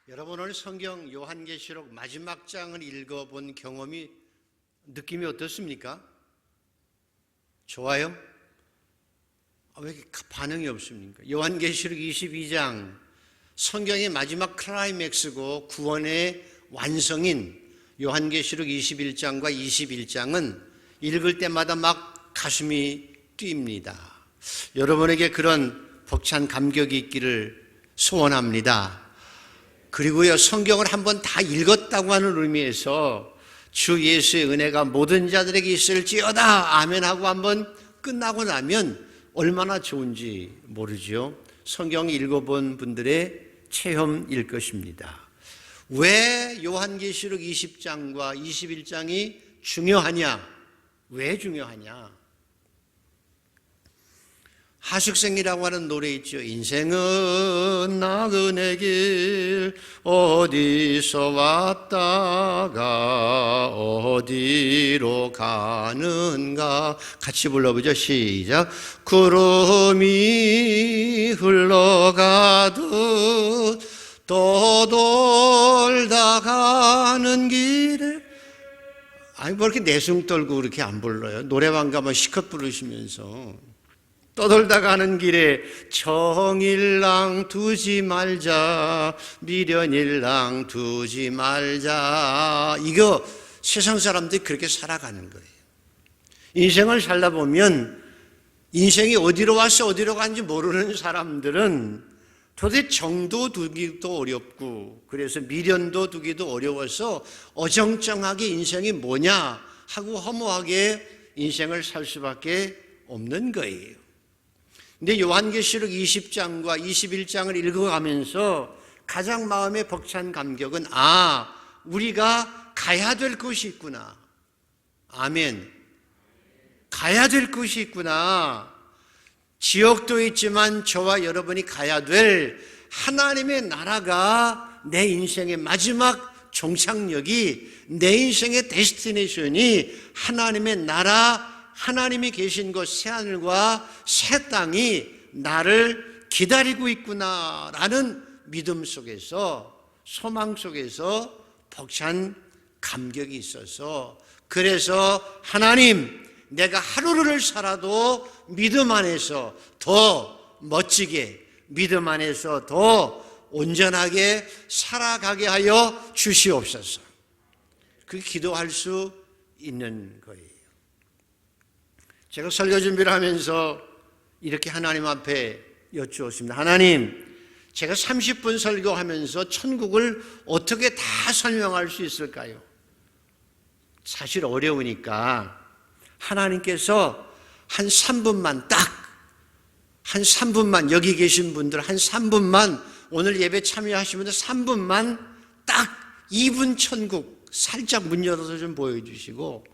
여러분 오늘 성경 요한계시록 마지막 장을 읽어본 느낌이 어떻습니까? 좋아요? 왜 이렇게 반응이 없습니까? 요한계시록 22장 성경의 마지막 클라이맥스고 구원의 완성인 요한계시록 21장과 21장은 읽을 때마다 막 가슴이 뛰입니다. 여러분에게 그런 벅찬 감격이 있기를 소원합니다. 그리고요, 성경을 한번 다 읽었다고 하는 의미에서 주 예수의 은혜가 모든 자들에게 있을지어다 아멘하고 한번 끝나고 나면 얼마나 좋은지 모르죠. 성경 읽어본 분들의 체험일 것입니다. 왜 요한계시록 20장과 21장이 중요하냐? 왜 중요하냐? 하숙생이라고 하는 노래 있죠. 인생은 나그네 길 어디서 왔다가 어디로 가는가. 같이 불러보죠. 시작. 구름이 흘러가듯 떠돌다 가는 길에. 아니 뭐 이렇게 내숭 떨고 그렇게 안 불러요. 노래방 가면 시컷 부르시면서. 떠돌다 가는 길에 정일랑 두지 말자, 미련일랑 두지 말자. 이거 세상 사람들이 그렇게 살아가는 거예요. 인생을 살다 보면 인생이 어디로 와서 어디로 가는지 모르는 사람들은 도대체 정도 두기도 어렵고 그래서 미련도 두기도 어려워서 어정쩡하게 인생이 뭐냐 하고 허무하게 인생을 살 수밖에 없는 거예요. 근데 요한계시록 20장과 21장을 읽어가면서 가장 마음에 벅찬 감격은 우리가 가야 될 곳이 있구나. 아멘. 가야 될 곳이 있구나. 지옥도 있지만 저와 여러분이 가야 될 하나님의 나라가 내 인생의 마지막 종착역이, 내 인생의 데스티네이션이 하나님의 나라, 하나님이 계신 곳 새하늘과 새 땅이 나를 기다리고 있구나라는 믿음 속에서, 소망 속에서 벅찬 감격이 있어서, 그래서 하나님, 내가 하루를 살아도 믿음 안에서 더 멋지게, 믿음 안에서 더 온전하게 살아가게 하여 주시옵소서. 그렇게 기도할 수 있는 거예요. 제가 설교 준비를 하면서 이렇게 하나님 앞에 여쭈었습니다. 하나님, 제가 30분 설교하면서 천국을 어떻게 다 설명할 수 있을까요? 사실 어려우니까 하나님께서 한 3분만 한 3분만, 여기 계신 분들 한 3분만, 오늘 예배 참여하신 분들 3분만 딱 2분 천국 살짝 문 열어서 좀 보여주시고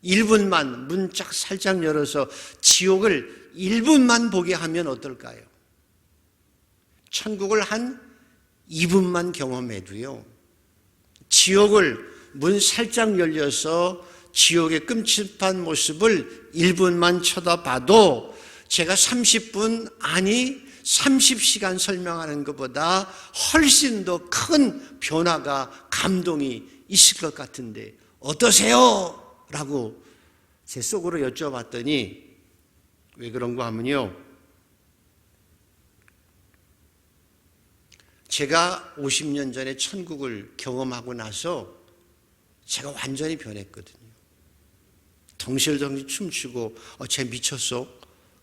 1분만 문 쫙 살짝 열어서 지옥을 1분만 보게 하면 어떨까요? 천국을 한 2분만 경험해도요, 지옥을 문 살짝 열려서 지옥의 끔찍한 모습을 1분만 쳐다봐도 제가 30분, 아니 30시간 설명하는 것보다 훨씬 더 큰 변화가, 감동이 있을 것 같은데 어떠세요? 라고 제 속으로 여쭤봤더니 왜 그런가 하면요, 제가 50년 전에 천국을 경험하고 나서 제가 완전히 변했거든요. 덩실덩실 춤추고 쟤 미쳤어?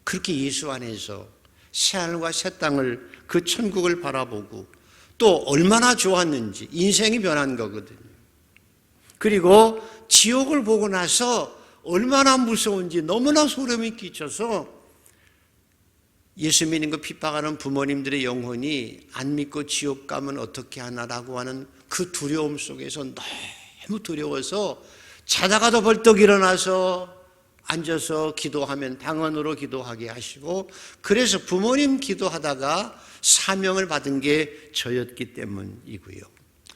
그렇게 예수 안에서 새하늘과 새 땅을, 그 천국을 바라보고 또 얼마나 좋았는지 인생이 변한 거거든요. 그리고 지옥을 보고 나서 얼마나 무서운지 너무나 소름이 끼쳐서 예수 믿는 거 핍박하는 부모님들의 영혼이 안 믿고 지옥 가면 어떻게 하나라고 하는 그 두려움 속에서 너무 두려워서 자다가도 벌떡 일어나서 앉아서 기도하면 방언으로 기도하게 하시고, 그래서 부모님 기도하다가 사명을 받은 게 저였기 때문이고요.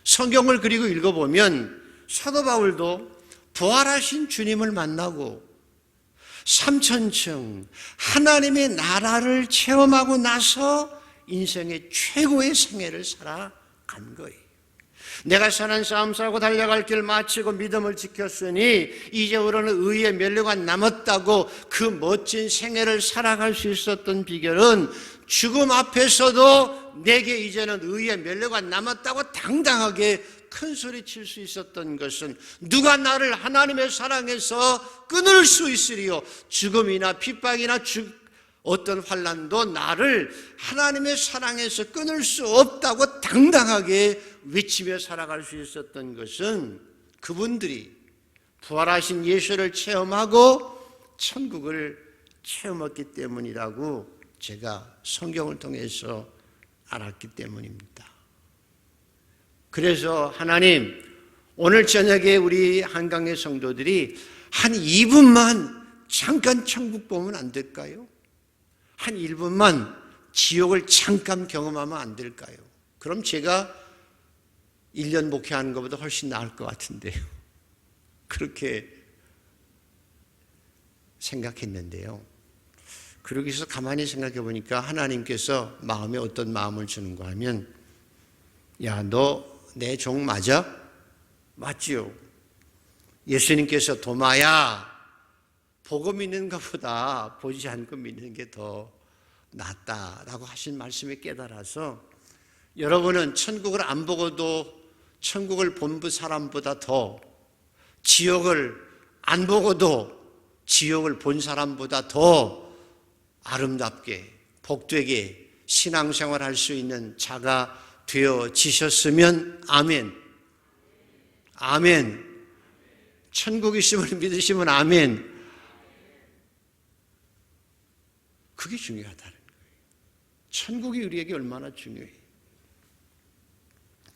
성경을 그리고 읽어보면 사도 바울도 부활하신 주님을 만나고 3000층 하나님의 나라를 체험하고 나서 인생의 최고의 생애를 살아간 거예요. 내가 선한 싸움 싸고 달려갈 길 마치고 믿음을 지켰으니 이제부로는 의의 멸류가 남았다고 그 멋진 생애를 살아갈 수 있었던 비결은 죽음 앞에서도 내게 이제는 의의 멸류가 남았다고 당당하게 큰 소리 칠 수 있었던 것은 누가 나를 하나님의 사랑에서 끊을 수 있으리요. 죽음이나 핍박이나 어떤 환난도 나를 하나님의 사랑에서 끊을 수 없다고 당당하게 외치며 살아갈 수 있었던 것은 그분들이 부활하신 예수를 체험하고 천국을 체험했기 때문이라고 제가 성경을 통해서 알았기 때문입니다. 그래서 하나님, 오늘 저녁에 우리 한강의 성도들이 한 2분만 잠깐 천국 보면 안 될까요? 한 1분만 지옥을 잠깐 경험하면 안 될까요? 그럼 제가 1년 목회하는 것보다 훨씬 나을 것 같은데요. 그렇게 생각했는데요. 그러기 위해서 가만히 생각해 보니까 하나님께서 마음에 어떤 마음을 주는가 하면, 야, 너 내 종 맞아? 맞지요. 예수님께서 도마야, 보고 믿는 것보다 보지 않고 믿는 게 더 낫다라고 하신 말씀에 깨달아서 여러분은 천국을 안 보고도 천국을 본 사람보다 더, 지옥을 안 보고도 지옥을 본 사람보다 더 아름답게 복되게 신앙생활 할 수 있는 자가 되어지셨으면 아멘. 아멘. 천국 있음을 믿으시면 아멘. 그게 중요하다는 거예요. 천국이 우리에게 얼마나 중요해요.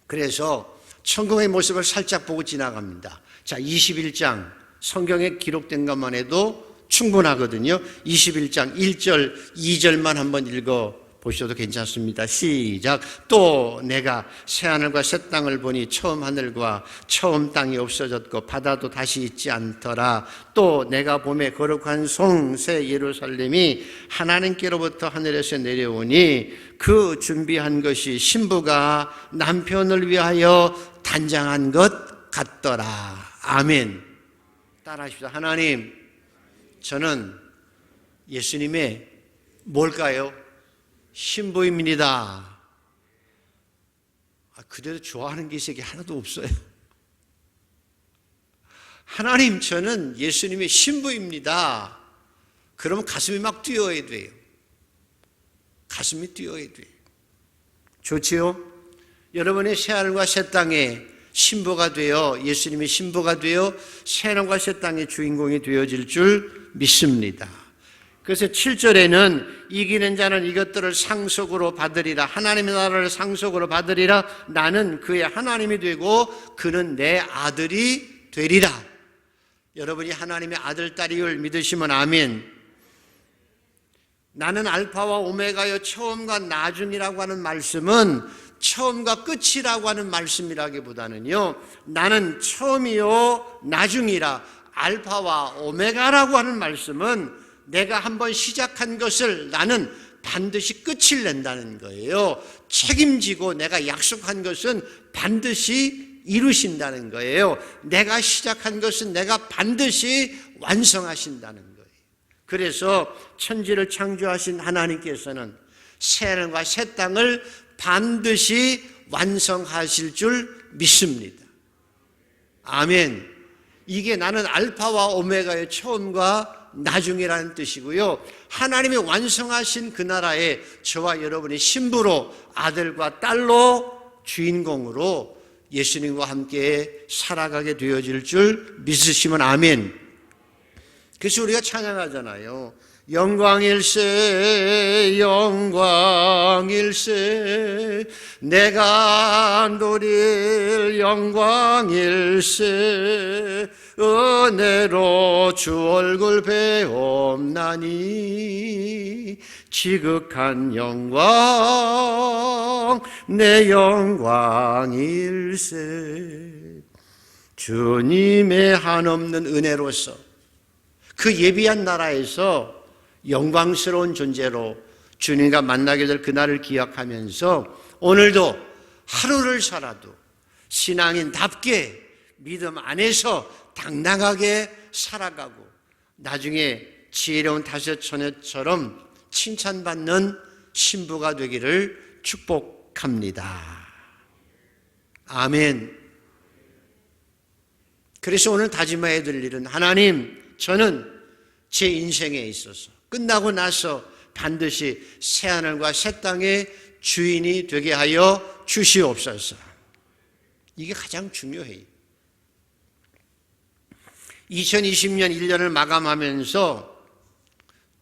그래서 천국의 모습을 살짝 보고 지나갑니다. 자, 21장 성경에 기록된 것만 해도 충분하거든요. 21장 1절, 2절만 한번 읽어 보셔도 괜찮습니다. 시작. 또 내가 새하늘과 새 땅을 보니 처음 하늘과 처음 땅이 없어졌고 바다도 다시 있지 않더라. 또 내가 봄에 거룩한 성 새 예루살렘이 하나님께로부터 하늘에서 내려오니 그 준비한 것이 신부가 남편을 위하여 단장한 것 같더라. 아멘. 따라하십시오. 하나님, 저는 예수님의 뭘까요? 신부입니다. 그대로 좋아하는 게 이 세계에 하나도 없어요. 하나님, 저는 예수님의 신부입니다. 그러면 가슴이 막 뛰어야 돼요. 가슴이 뛰어야 돼요. 좋지요? 여러분의 새하늘과 새 땅에 신부가 되어, 예수님의 신부가 되어 새하늘과 새 땅의 주인공이 되어질 줄 믿습니다. 그래서 7절에는 이기는 자는 이것들을 상속으로 받으리라. 하나님의 나라를 상속으로 받으리라. 나는 그의 하나님이 되고 그는 내 아들이 되리라. 여러분이 하나님의 아들, 딸임을 믿으시면 아멘. 나는 알파와 오메가여 처음과 나중이라고 하는 말씀은 처음과 끝이라고 하는 말씀이라기보다는요, 나는 처음이요 나중이라, 알파와 오메가라고 하는 말씀은 내가 한번 시작한 것을 나는 반드시 끝을 낸다는 거예요. 책임지고 내가 약속한 것은 반드시 이루신다는 거예요. 내가 시작한 것은 내가 반드시 완성하신다는 거예요. 그래서 천지를 창조하신 하나님께서는 새하늘과 새 땅을 반드시 완성하실 줄 믿습니다. 아멘. 이게 나는 알파와 오메가의 처음과 나중이라는 뜻이고요. 하나님이 완성하신 그 나라에 저와 여러분이 신부로, 아들과 딸로, 주인공으로 예수님과 함께 살아가게 되어질 줄 믿으시면 아멘. 그래서 우리가 찬양하잖아요. 영광일세 영광일세 내가 누릴 영광일세 은혜로 주 얼굴 배옵나니 지극한 영광 내 영광일세. 주님의 한없는 은혜로서 그 예비한 나라에서 영광스러운 존재로 주님과 만나게 될 그날을 기억하면서 오늘도 하루를 살아도 신앙인답게 믿음 안에서 당당하게 살아가고 나중에 지혜로운 다섯 처녀처럼 칭찬받는 신부가 되기를 축복합니다. 아멘. 그래서 오늘 다짐해야 될 일은 하나님, 저는 제 인생에 있어서 끝나고 나서 반드시 새하늘과 새 땅의 주인이 되게 하여 주시옵소서. 이게 가장 중요해요. 2020년 1년을 마감하면서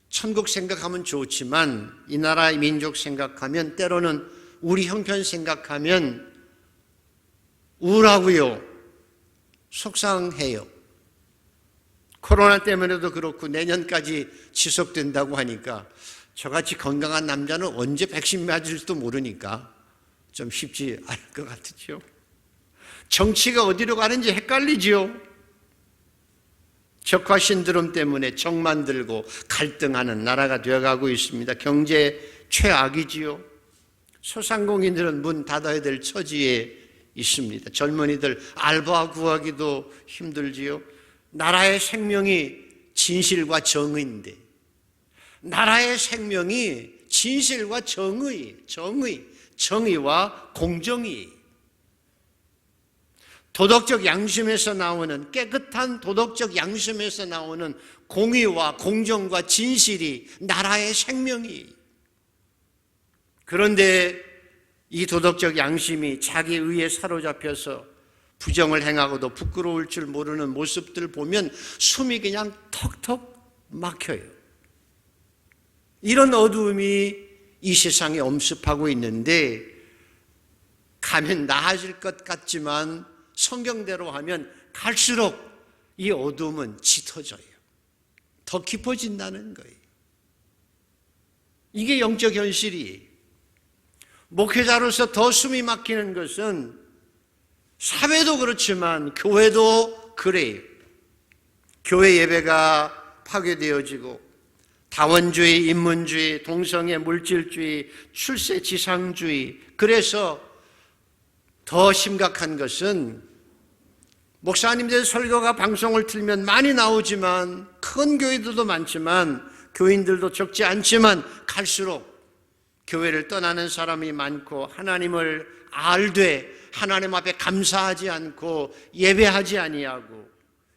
천국 생각하면 좋지만 이 나라의 민족 생각하면 때로는 우리 형편 생각하면 우울하고요, 속상해요. 코로나 때문에도 그렇고 내년까지 지속된다고 하니까 저같이 건강한 남자는 언제 백신 맞을지도 모르니까 좀 쉽지 않을 것 같으죠. 정치가 어디로 가는지 헷갈리지요. 적화 신드롬 때문에 정만 들고 갈등하는 나라가 되어가고 있습니다. 경제 최악이지요. 소상공인들은 문 닫아야 될 처지에 있습니다. 젊은이들 알바 구하기도 힘들지요. 나라의 생명이 진실과 정의인데, 나라의 생명이 진실과 정의와 공정이, 도덕적 양심에서 나오는, 깨끗한 도덕적 양심에서 나오는 공의와 공정과 진실이 나라의 생명이. 그런데 이 도덕적 양심이 자기 의에 사로잡혀서 부정을 행하고도 부끄러울 줄 모르는 모습들 보면 숨이 그냥 턱턱 막혀요. 이런 어두움이 이 세상에 엄습하고 있는데, 가면 나아질 것 같지만 성경대로 하면 갈수록 이 어두움은 짙어져요. 더 깊어진다는 거예요. 이게 영적 현실이에요. 목회자로서 더 숨이 막히는 것은 사회도 그렇지만 교회도 그래요. 교회 예배가 파괴되어지고 다원주의, 인문주의, 동성애, 물질주의, 출세지상주의. 그래서 더 심각한 것은 목사님들 설교가 방송을 틀면 많이 나오지만, 큰 교회들도 많지만 교인들도 적지 않지만 갈수록 교회를 떠나는 사람이 많고 하나님을 알되 하나님 앞에 감사하지 않고 예배하지 아니하고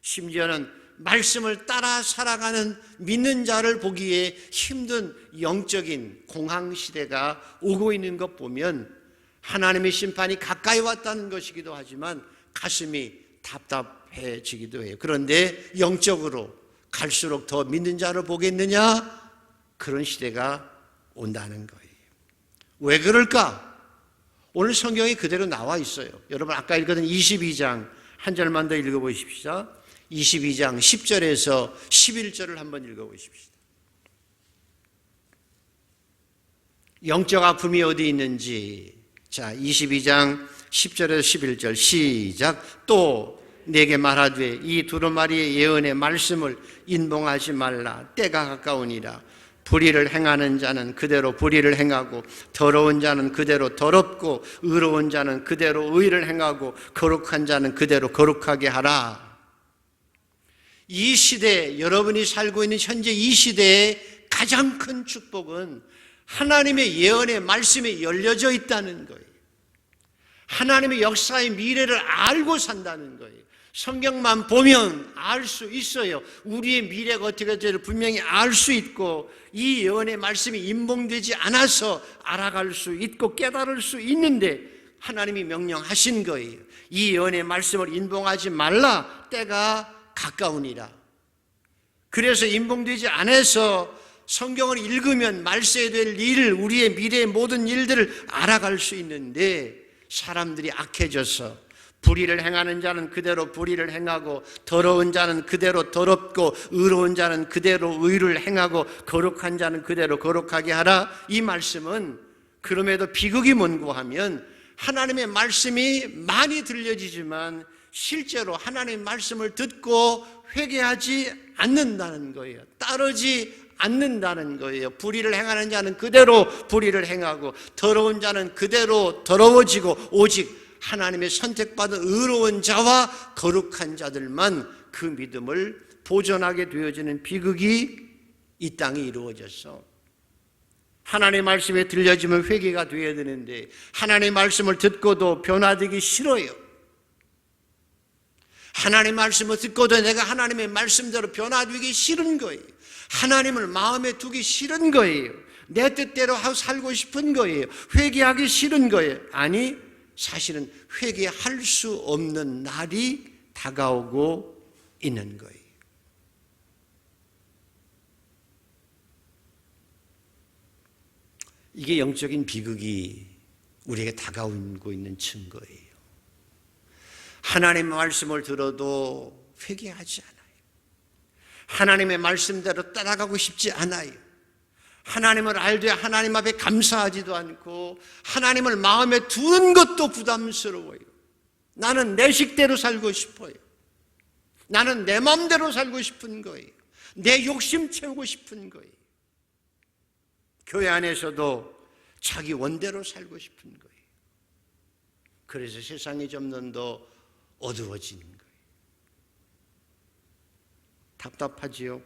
심지어는 말씀을 따라 살아가는 믿는 자를 보기에 힘든 영적인 공황시대가 오고 있는 것 보면 하나님의 심판이 가까이 왔다는 것이기도 하지만 가슴이 답답해지기도 해요. 그런데 영적으로 갈수록 더 믿는 자를 보겠느냐? 그런 시대가 온다는 거예요. 왜 그럴까? 오늘 성경이 그대로 나와 있어요. 여러분 아까 읽었던 22장 한 절만 더 읽어보십시오. 22장 10절에서 11절을 한번 읽어보십시오. 영적 아픔이 어디 있는지. 자, 22장 10절에서 11절 시작. 또 내게 말하되 이 두루마리의 예언의 말씀을 인봉하지 말라. 때가 가까우니라. 불의를 행하는 자는 그대로 불의를 행하고 더러운 자는 그대로 더럽고 의로운 자는 그대로 의를 행하고 거룩한 자는 그대로 거룩하게 하라. 이 시대, 여러분이 살고 있는 현재 이 시대의 가장 큰 축복은 하나님의 예언의 말씀이 열려져 있다는 거예요. 하나님의 역사의 미래를 알고 산다는 거예요. 성경만 보면 알 수 있어요. 우리의 미래가 어떻게 될지를 분명히 알 수 있고, 이 예언의 말씀이 인봉되지 않아서 알아갈 수 있고 깨달을 수 있는데 하나님이 명령하신 거예요. 이 예언의 말씀을 인봉하지 말라. 때가 가까우니라. 그래서 인봉되지 않아서 성경을 읽으면 말세에 될 일, 우리의 미래의 모든 일들을 알아갈 수 있는데, 사람들이 악해져서 불의를 행하는 자는 그대로 불의를 행하고 더러운 자는 그대로 더럽고 의로운 자는 그대로 의를 행하고 거룩한 자는 그대로 거룩하게 하라. 이 말씀은 그럼에도 비극이 뭔고 하면 하나님의 말씀이 많이 들려지지만 실제로 하나님의 말씀을 듣고 회개하지 않는다는 거예요. 따르지 않는다는 거예요. 불의를 행하는 자는 그대로 불의를 행하고 더러운 자는 그대로 더러워지고 오직 하나님의 선택받은 의로운 자와 거룩한 자들만 그 믿음을 보존하게 되어지는 비극이 이 땅에 이루어졌어. 하나님의 말씀에 들려지면 회개가 되어야 되는데 하나님의 말씀을 듣고도 변화되기 싫어요. 하나님의 말씀을 듣고도 내가 하나님의 말씀대로 변화되기 싫은 거예요. 하나님을 마음에 두기 싫은 거예요. 내 뜻대로 하고 살고 싶은 거예요. 회개하기 싫은 거예요. 아니, 사실은 회개할 수 없는 날이 다가오고 있는 거예요. 이게 영적인 비극이 우리에게 다가오고 있는 증거예요. 하나님의 말씀을 들어도 회개하지 않아요. 하나님의 말씀대로 따라가고 싶지 않아요. 하나님을 알되 하나님 앞에 감사하지도 않고 하나님을 마음에 두는 것도 부담스러워요. 나는 내 식대로 살고 싶어요. 나는 내 마음대로 살고 싶은 거예요. 내 욕심 채우고 싶은 거예요. 교회 안에서도 자기 원대로 살고 싶은 거예요. 그래서 세상이 점점 더 어두워지는 거예요. 답답하지요?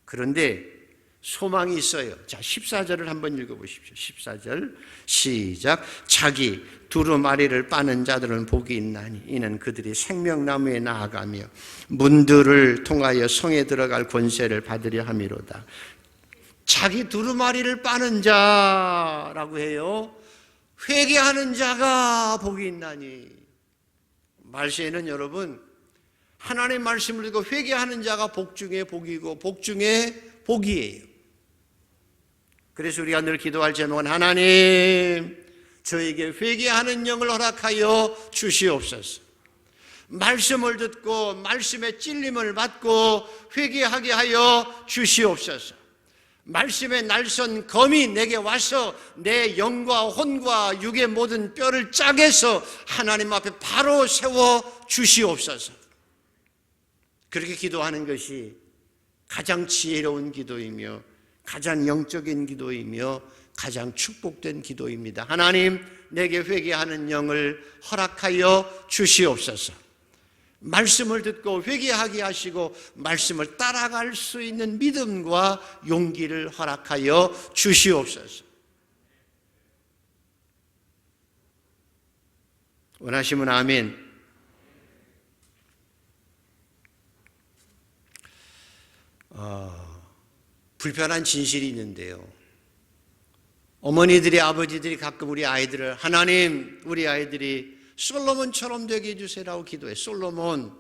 그런데 소망이 있어요. 자, 14절을 한번 읽어보십시오. 14절 시작. 자기 두루마리를 빠는 자들은 복이 있나니 이는 그들이 생명나무에 나아가며 문들을 통하여 성에 들어갈 권세를 받으려 함이로다. 자기 두루마리를 빠는 자라고 해요. 회개하는 자가 복이 있나니. 말세에는 여러분 하나님의 말씀을 듣고 회개하는 자가 복 중에 복이고 복 중에 복이에요. 그래서 우리가 늘 기도할 제목은 하나님 저에게 회개하는 영을 허락하여 주시옵소서. 말씀을 듣고 말씀의 찔림을 받고 회개하게 하여 주시옵소서. 말씀의 날선 검이 내게 와서 내 영과 혼과 육의 모든 뼈를 짜게서 하나님 앞에 바로 세워 주시옵소서. 그렇게 기도하는 것이 가장 지혜로운 기도이며 가장 영적인 기도이며 가장 축복된 기도입니다. 하나님 내게 회개하는 영을 허락하여 주시옵소서. 말씀을 듣고 회개하게 하시고 말씀을 따라갈 수 있는 믿음과 용기를 허락하여 주시옵소서. 원하시면 아멘. 불편한 진실이 있는데요. 어머니들이 아버지들이 가끔 우리 아이들을 하나님 우리 아이들이 솔로몬처럼 되게 해주세요라고 기도해. 솔로몬,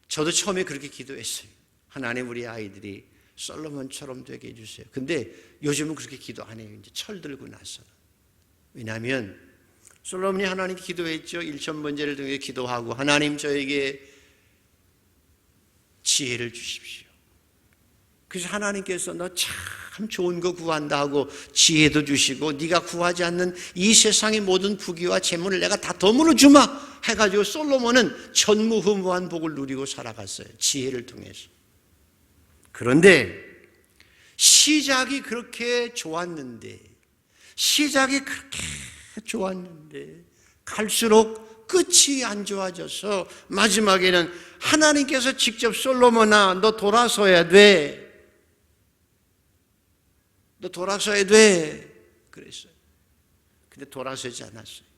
저도 처음에 그렇게 기도했어요. 하나님 우리 아이들이 솔로몬처럼 되게 해주세요. 근데 요즘은 그렇게 기도 안 해요. 이제 철들고 나서. 왜냐하면 솔로몬이 하나님께 기도했죠. 1000번제를 통해 기도하고 하나님 저에게 지혜를 주십시오. 그래서 하나님께서 너 참 좋은 거 구한다 하고 지혜도 주시고 네가 구하지 않는 이 세상의 모든 부귀와 재물을 내가 다 덤으로 주마 해가지고 솔로몬은 전무후무한 복을 누리고 살아갔어요. 지혜를 통해서. 그런데 시작이 그렇게 좋았는데 갈수록 끝이 안 좋아져서 마지막에는 하나님께서 직접 솔로몬아 너 돌아서야 돼. 너 돌아서야 돼. 그랬어요. 근데 돌아서지 않았어요.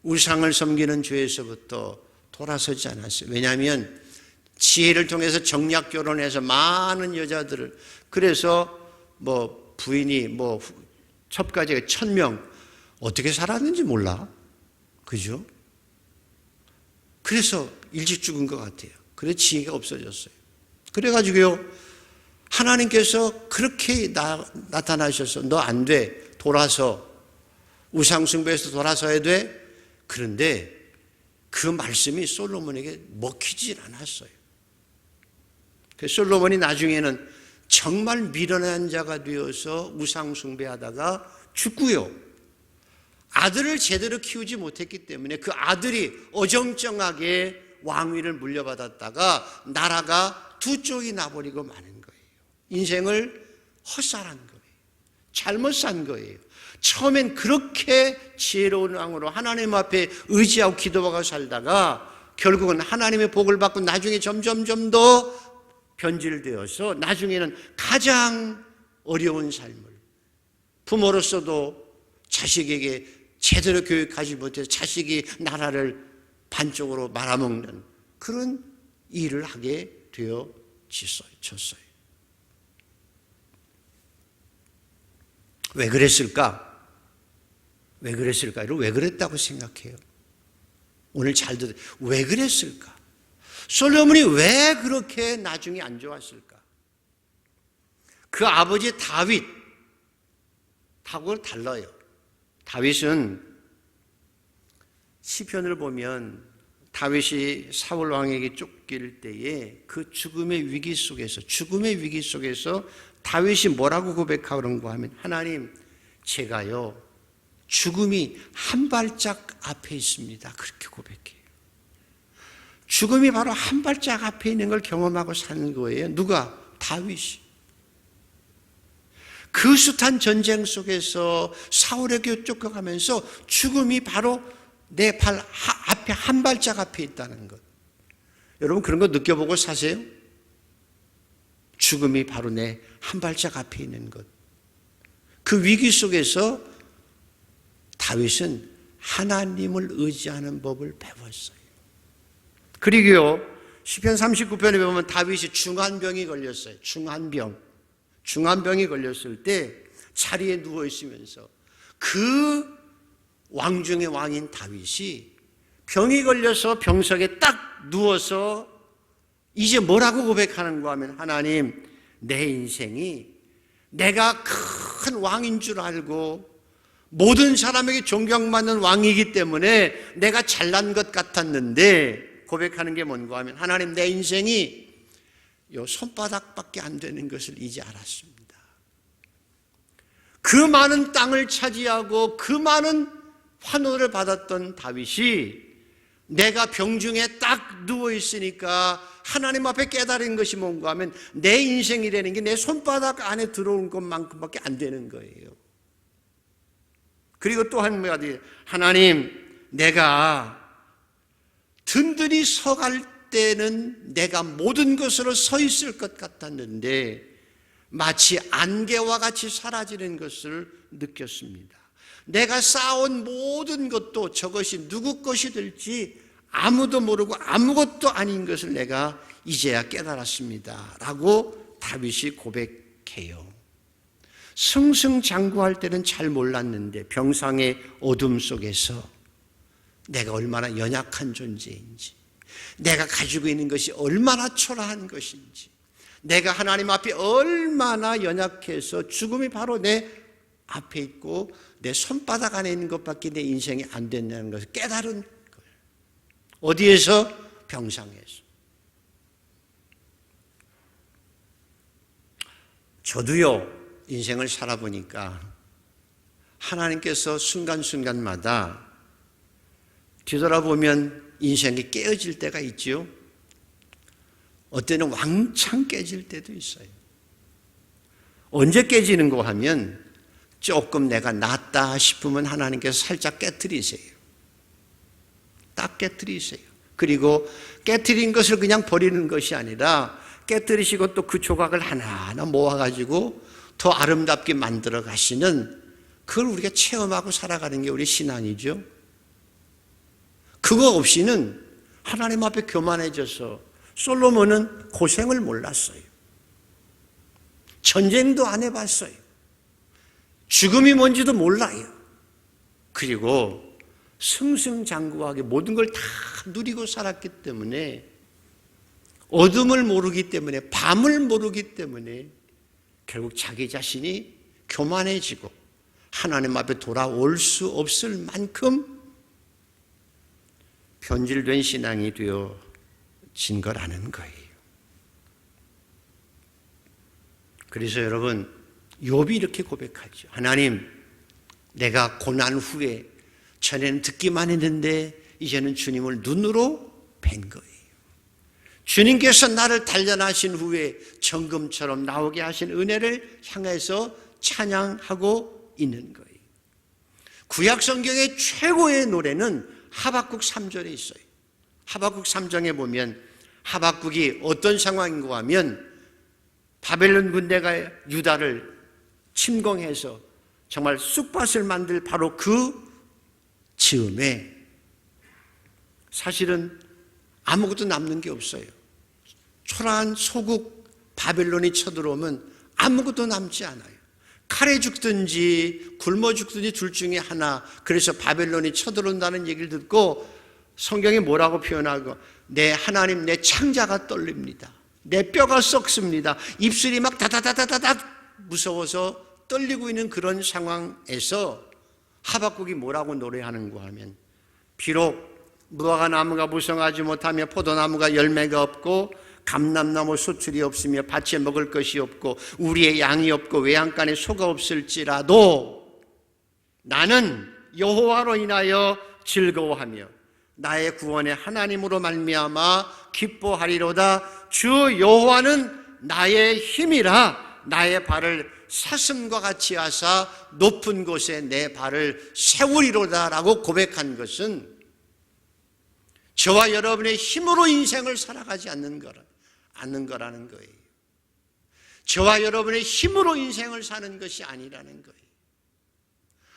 우상을 섬기는 죄에서부터 돌아서지 않았어요. 왜냐하면 지혜를 통해서 정략 결혼해서 많은 여자들을 그래서 뭐 부인이 뭐 첩가지가 1000명 어떻게 살았는지 몰라. 그죠? 그래서 일찍 죽은 것 같아요. 그래서 지혜가 없어졌어요. 그래가지고요. 하나님께서 그렇게 나타나셔서 너 안 돼. 돌아서 우상숭배에서 돌아서야 돼. 그런데 그 말씀이 솔로몬에게 먹히질 않았어요. 그래서 솔로몬이 나중에는 정말 미련한 자가 되어서 우상숭배하다가 죽고요. 아들을 제대로 키우지 못했기 때문에 그 아들이 어정쩡하게 왕위를 물려받았다가 나라가 두 쪽이 나버리고 마는 거예요. 인생을 헛살한 거예요. 잘못 산 거예요. 처음엔 그렇게 지혜로운 왕으로 하나님 앞에 의지하고 기도하고 살다가 결국은 하나님의 복을 받고 나중에 점점 더 변질되어서 나중에는 가장 어려운 삶을, 부모로서도 자식에게 제대로 교육하지 못해서 자식이 나라를 반쪽으로 말아먹는 그런 일을 하게 되어졌어요. 왜 그랬을까? 왜 그랬다고 생각해요? 오늘 잘 들으세요. 왜 그랬을까? 솔로몬이 왜 그렇게 나중에 안 좋았을까? 그 아버지 다윗하고 달라요. 다윗은 시편을 보면 다윗이 사울 왕에게 쫓길 때에 그 죽음의 위기 속에서 다윗이 뭐라고 고백하는가 하면, 하나님, 제가요 죽음이 한 발짝 앞에 있습니다. 그렇게 고백해요. 죽음이 바로 한 발짝 앞에 있는 걸 경험하고 사는 거예요. 누가? 다윗이. 그 숱한 전쟁 속에서 사울에게 쫓겨가면서 죽음이 바로 내 발 앞에 한 발짝 앞에 있다는 것. 여러분 그런 거 느껴보고 사세요? 죽음이 바로 내 한 발짝 앞에 있는 것. 그 위기 속에서 다윗은 하나님을 의지하는 법을 배웠어요. 그리고요, 시편 39편에 보면 다윗이 중환병이 걸렸어요. 중환병이 걸렸을 때 자리에 누워 있으면서 그 왕 중의 왕인 다윗이 병이 걸려서 병석에 딱 누워서 이제 뭐라고 고백하는가 하면, 하나님, 내 인생이 내가 큰 왕인 줄 알고 모든 사람에게 존경받는 왕이기 때문에 내가 잘난 것 같았는데, 고백하는 게 뭔가 하면, 하나님, 내 인생이 요 손바닥밖에 안 되는 것을 이제 알았습니다. 그 많은 땅을 차지하고 그 많은 환호를 받았던 다윗이 내가 병중에 딱 누워있으니까 하나님 앞에 깨달은 것이 뭔가 하면, 내 인생이라는 게 내 손바닥 안에 들어온 것만큼밖에 안 되는 거예요. 그리고 또 한 가지, 하나님, 내가 든든히 서갈 때는 내가 모든 것으로 서 있을 것 같았는데 마치 안개와 같이 사라지는 것을 느꼈습니다. 내가 쌓아온 모든 것도 저것이 누구 것이 될지 아무도 모르고 아무것도 아닌 것을 내가 이제야 깨달았습니다 라고 다윗이 고백해요. 승승장구할 때는 잘 몰랐는데 병상의 어둠 속에서 내가 얼마나 연약한 존재인지, 내가 가지고 있는 것이 얼마나 초라한 것인지, 내가 하나님 앞에 얼마나 연약해서 죽음이 바로 내 앞에 있고 내 손바닥 안에 있는 것밖에 내 인생이 안 된다는 것을 깨달은 거예요. 어디에서? 병상에서. 저도요, 인생을 살아보니까 하나님께서 순간순간마다 뒤돌아보면 인생이 깨어질 때가 있죠. 어때는 왕창 깨질 때도 있어요. 언제 깨지는가 하면 조금 내가 낫다 싶으면 하나님께서 살짝 깨트리세요. 딱 깨트리세요. 그리고 깨트린 것을 그냥 버리는 것이 아니라 깨트리시고 또 그 조각을 하나하나 모아가지고 더 아름답게 만들어 가시는, 그걸 우리가 체험하고 살아가는 게 우리 신앙이죠. 그거 없이는 하나님 앞에 교만해져서 솔로몬은 고생을 몰랐어요. 전쟁도 안 해봤어요. 죽음이 뭔지도 몰라요. 그리고 승승장구하게 모든 걸 다 누리고 살았기 때문에, 어둠을 모르기 때문에, 밤을 모르기 때문에 결국 자기 자신이 교만해지고 하나님 앞에 돌아올 수 없을 만큼 변질된 신앙이 되어진 거라는 거예요. 그래서 여러분, 욥이 이렇게 고백하죠. 하나님, 내가 고난 후에 전에는 듣기만 했는데 이제는 주님을 눈으로 뵌 거예요. 주님께서 나를 단련하신 후에 정금처럼 나오게 하신 은혜를 향해서 찬양하고 있는 거예요. 구약 성경의 최고의 노래는 하박국 3절에 있어요. 하박국 3장에 보면 하박국이 어떤 상황인가 하면 바벨론 군대가 유다를 침공해서 정말 쑥밭을 만들 바로 그 즈음에 사실은 아무것도 남는 게 없어요. 초라한 소국 바벨론이 쳐들어오면 아무것도 남지 않아요. 칼에 죽든지 굶어 죽든지 둘 중에 하나. 그래서 바벨론이 쳐들어온다는 얘기를 듣고 성경이 뭐라고 표현하고, 내 하나님 내 창자가 떨립니다. 내 뼈가 썩습니다. 입술이 막 다다다다다닥 무서워서 떨리고 있는 그런 상황에서 하박국이 뭐라고 노래하는가 하면, 비록 무화과 나무가 무성하지 못하며 포도나무가 열매가 없고 감람나무 소출이 없으며 밭에 먹을 것이 없고 우리의 양이 없고 외양간에 소가 없을지라도 나는 여호와로 인하여 즐거워하며 나의 구원의 하나님으로 말미암아 기뻐하리로다. 주 여호와는 나의 힘이라 나의 발을 사슴과 같이 하사 높은 곳에 내 발을 세우리로다 라고 고백한 것은 저와 여러분의 힘으로 인생을 살아가지 않는 거라는 거예요. 저와 여러분의 힘으로 인생을 사는 것이 아니라는 거예요.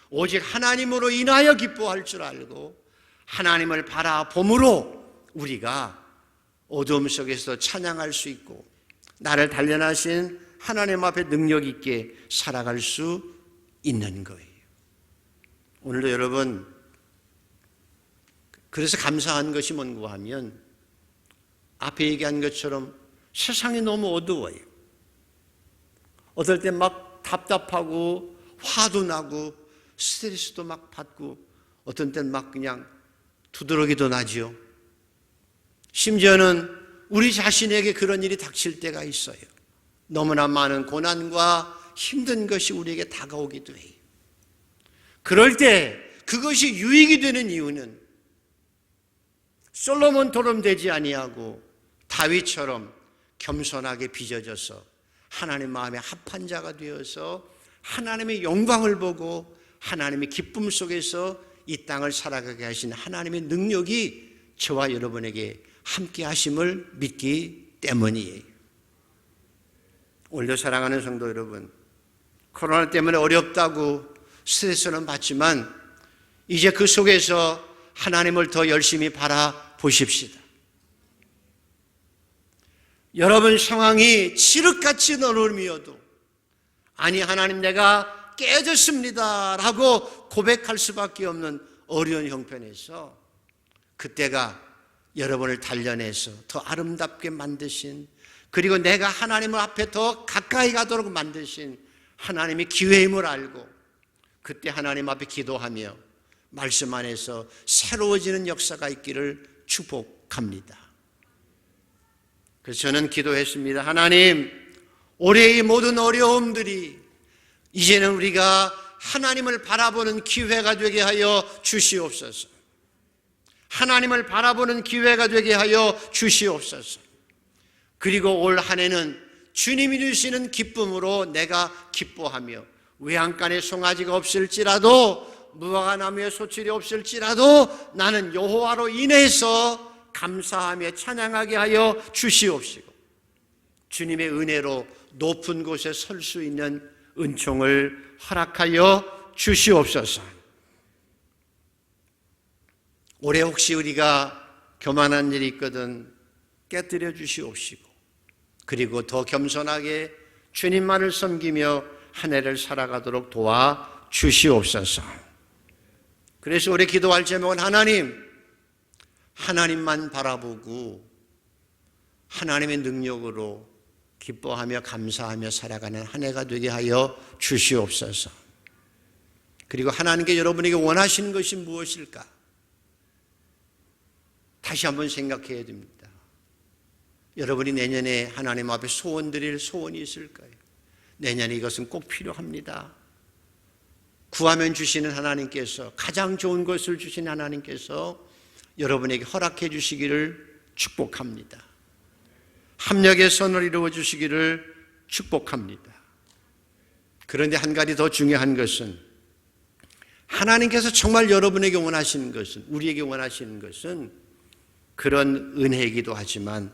오직 하나님으로 인하여 기뻐할 줄 알고 하나님을 바라봄으로 우리가 어두움 속에서 찬양할 수 있고 나를 단련하신 하나님 앞에 능력 있게 살아갈 수 있는 거예요. 오늘도 여러분, 그래서 감사한 것이 뭔가 하면 앞에 얘기한 것처럼 세상이 너무 어두워요. 어떨 땐 막 답답하고 화도 나고 스트레스도 막 받고 어떤 땐 막 그냥 두드러기도 나지요. 심지어는 우리 자신에게 그런 일이 닥칠 때가 있어요. 너무나 많은 고난과 힘든 것이 우리에게 다가오기도 해요. 그럴 때 그것이 유익이 되는 이유는 솔로몬처럼 되지 아니하고 다윗처럼 겸손하게 빚어져서 하나님 마음에 합한 자가 되어서 하나님의 영광을 보고 하나님의 기쁨 속에서 이 땅을 살아가게 하신 하나님의 능력이 저와 여러분에게 함께 하심을 믿기 때문이에요. 오늘도 사랑하는 성도 여러분, 코로나 때문에 어렵다고 스트레스는 받지만 이제 그 속에서 하나님을 더 열심히 바라보십시다. 여러분 상황이 칠흑같이 어려움이어도 아니 하나님 내가 깨졌습니다 라고 고백할 수밖에 없는 어려운 형편에서 그때가 여러분을 단련해서 더 아름답게 만드신, 그리고 내가 하나님 앞에 더 가까이 가도록 만드신 하나님의 기회임을 알고 그때 하나님 앞에 기도하며 말씀 안에서 새로워지는 역사가 있기를 축복합니다. 그래서 저는 기도했습니다. 하나님, 올해의 모든 어려움들이 이제는 우리가 하나님을 바라보는 기회가 되게 하여 주시옵소서. 하나님을 바라보는 기회가 되게 하여 주시옵소서. 그리고 올 한 해는 주님이 주시는 기쁨으로 내가 기뻐하며 외양간에 송아지가 없을지라도 무화과 나무에 소출이 없을지라도 나는 여호와로 인해서 감사하며 찬양하게 하여 주시옵시고 주님의 은혜로 높은 곳에 설 수 있는 은총을 허락하여 주시옵소서. 올해 혹시 우리가 교만한 일이 있거든 깨뜨려 주시옵시고 그리고 더 겸손하게 주님만을 섬기며 한 해를 살아가도록 도와 주시옵소서. 그래서 올해 기도할 제목은 하나님만 바라보고 하나님의 능력으로 기뻐하며 감사하며 살아가는 한 해가 되게 하여 주시옵소서. 그리고 하나님께 여러분에게 원하시는 것이 무엇일까? 다시 한번 생각해야 됩니다. 여러분이 내년에 하나님 앞에 소원 드릴 소원이 있을까요? 내년에 이것은 꼭 필요합니다. 구하면 주시는 하나님께서, 가장 좋은 것을 주신 하나님께서 여러분에게 허락해 주시기를 축복합니다. 합력의 선을 이루어 주시기를 축복합니다. 그런데 한 가지 더 중요한 것은 하나님께서 정말 여러분에게 원하시는 것은, 우리에게 원하시는 것은 그런 은혜이기도 하지만